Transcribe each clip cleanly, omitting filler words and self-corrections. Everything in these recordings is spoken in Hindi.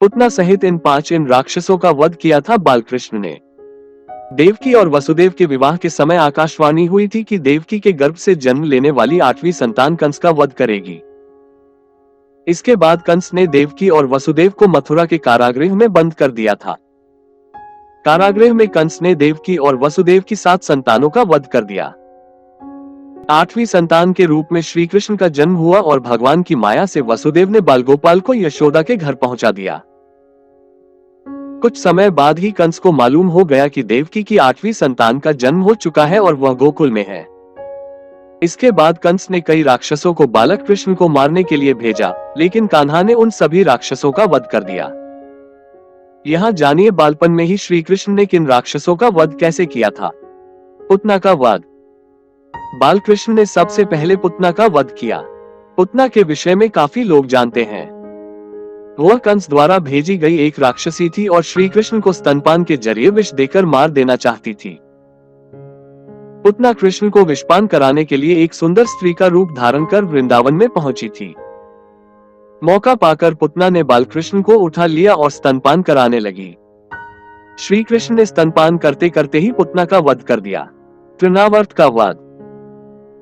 पुतना सहित इन राक्षसों का वध किया था बालकृष्ण ने। देवकी और वसुदेव के विवाह के समय आकाशवाणी हुई थी कि देवकी के गर्भ से जन्म लेने वाली 8वीं संतान कंस का वध करेगी। इसके बाद कंस ने देवकी और वसुदेव को मथुरा के कारागृह में बंद कर दिया था। कारागृह में कंस ने देवकी और वसुदेव की 7 संतानों का वध कर दिया। 8वीं संतान के रूप में श्री कृष्ण का जन्म हुआ और भगवान की माया से वसुदेव ने बालगोपाल को यशोदा के घर पहुंचा दिया। कुछ समय बाद ही कंस को मालूम हो गया कि देवकी की 8वीं संतान का जन्म हो चुका है और वह गोकुल में है। इसके बाद कंस ने कई राक्षसों को बालक कृष्ण को मारने के लिए भेजा, लेकिन कान्हा ने उन सभी राक्षसों का वध कर दिया। यहाँ जानिए बालपन में ही श्री कृष्ण ने किन राक्षसों का वध कैसे किया था। पुतना का वध। बालकृष्ण ने सबसे पहले पुतना का वध किया। पुतना के विषय में काफी लोग जानते हैं। वह कंस द्वारा भेजी गई एक राक्षसी थी और श्री कृष्ण को स्तनपान के जरिए विष देकर मार देना चाहती थी। पुतना कृष्ण को विषपान कराने के लिए एक सुंदर स्त्री का रूप धारण कर वृंदावन में पहुंची थी। मौका पाकर पुतना ने बालकृष्ण को उठा लिया और स्तनपान कराने लगी। श्री कृष्ण ने स्तनपान करते करते ही पुतना का वध कर दिया। तृणावर्त का वध।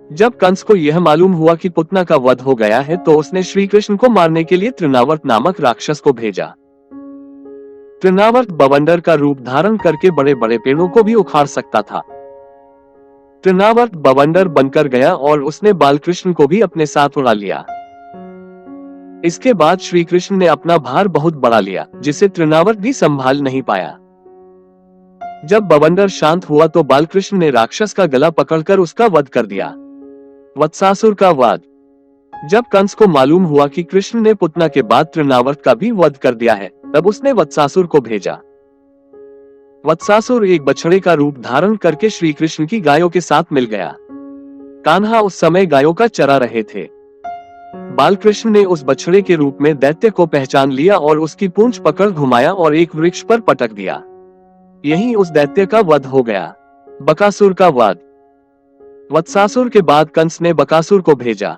जब कंस को यह मालूम हुआ कि पुतना का वध हो गया है तो उसने श्री कृष्ण को मारने के लिए तृणावर्त नामक राक्षस को भेजा। तृणावर्त बवंडर का रूप धारण करके बड़े बड़े पेड़ों को भी उखाड़ सकता था। तृणावर्त बवंडर बनकर गया और उसने बालकृष्ण को भी अपने साथ उड़ा लिया। इसके बाद श्री कृष्ण ने अपना भार बहुत बढ़ा लिया, जिसे तृणावर्त भी संभाल नहीं पाया। जब बवंडर शांत हुआ तो बालकृष्ण ने राक्षस का गला पकड़कर उसका वध कर दिया। वत्सासुर का वध। जब कंस को मालूम हुआ कि कृष्ण ने पुतना के बाद तृणावर्त का भी वध कर दिया है, तब उसने वत्सासुर को भेजा। वत्सासुर एक बछड़े का रूप धारण करके श्री कृष्ण की गायों के साथ मिल गया। कान्हा उस समय गायों का चरा रहे थे। बालकृष्ण ने उस बछड़े के रूप में दैत्य को पहचान लिया और उसकी पूंछ पकड़ घुमाया और एक वृक्ष पर पटक दिया। यही उस दैत्य का वध हो गया। बकासुर का वध। वत्सासुर के बाद कंस ने बकासुर को भेजा।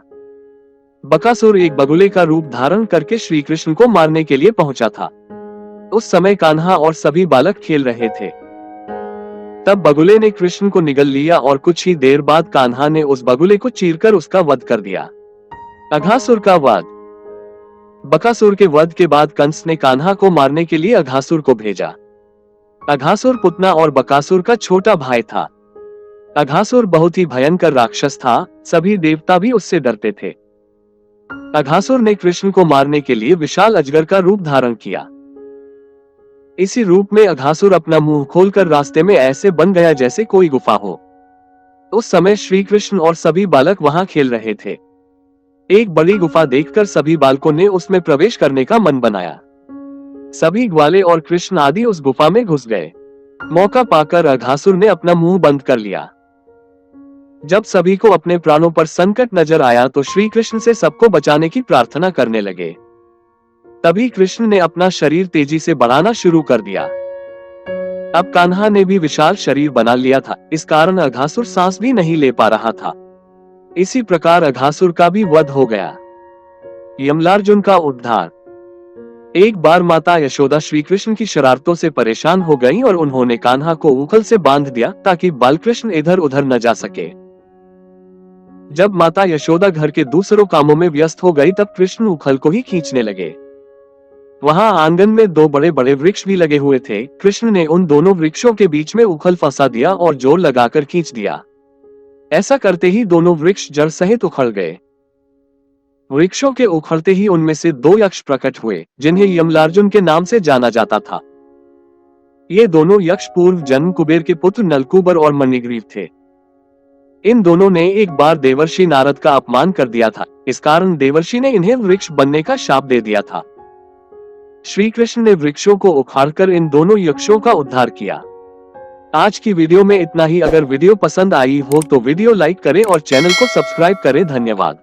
बकासुर एक बगुले का रूप धारण करके श्री कृष्ण को मारने के लिए पहुंचा था। उस समय कान्हा और सभी बालक खेल रहे थे। तब बगुले ने कृष्ण को निगल लिया और कुछ ही देर बाद कान्हा ने उस बगुले को चीरकर उसका वध कर दिया। अघासुर का वध। बकासुर के वध के बाद कंस ने कान्हा को मारने के लिए अघासुर को भेजा। अघासुर पुतना और बकासुर का छोटा भाई था। अघासुर बहुत ही भयंकर राक्षस था, सभी देवता भी उससे डरते थे। अघासुर ने कृष्ण को मारने के लिए विशाल अजगर का रूप धारण किया। इसी रूप में अघासुर अपना मुंह खोलकर रास्ते में ऐसे बन गया जैसे कोई गुफा हो। उस समय श्री कृष्ण और सभी बालक वहां खेल रहे थे। एक बड़ी गुफा देखकर सभी बालकों ने उसमें प्रवेश करने का मन बनाया। सभी ग्वाले और कृष्ण आदि उस गुफा में घुस गए। मौका पाकर अघासुर ने अपना मुंह बंद कर लिया। जब सभी को अपने प्राणों पर संकट नजर आया तो श्री कृष्ण से सबको बचाने की प्रार्थना करने लगे। तभी कृष्ण ने अपना शरीर तेजी से बढ़ाना शुरू कर दिया। अब कान्हा ने भी विशाल शरीर बना लिया था, इस कारण अघासुर सांस भी नहीं ले पा रहा था। इसी प्रकार अघासुर का भी वध हो गया। यमलार्जुन का उद्धार। एक बार माता यशोदा श्री कृष्ण की शरारतों से परेशान हो गईं और उन्होंने कान्हा को उखल से बांध दिया ताकि बालकृष्ण इधर उधर न जा सके। जब माता यशोदा घर के दूसरों कामों में व्यस्त हो गई तब कृष्ण उखल को ही खींचने लगे। वहां आंगन में 2 बड़े बड़े वृक्ष भी लगे हुए थे। कृष्ण ने उन दोनों वृक्षों के बीच में उखल फंसा दिया और जोर लगाकर खींच दिया। ऐसा करते ही दोनों वृक्ष जड़ सहित उखड़ गए। वृक्षों के उखड़ते ही उनमें से 2 यक्ष प्रकट हुए, जिन्हें यमलार्जुन के नाम से जाना जाता था। ये दोनों यक्ष पूर्व जन्म कुबेर के पुत्र नलकूबर और मणिग्रीव थे। इन दोनों ने एक बार देवर्षि नारद का अपमान कर दिया था, इस कारण देवर्षि ने इन्हें वृक्ष बनने का शाप दे दिया था। श्री कृष्ण ने वृक्षों को उखाड़कर इन दोनों यक्षों का उद्धार किया। आज की वीडियो में इतना ही। अगर वीडियो पसंद आई हो तो वीडियो लाइक करें और चैनल को सब्सक्राइब करें। धन्यवाद।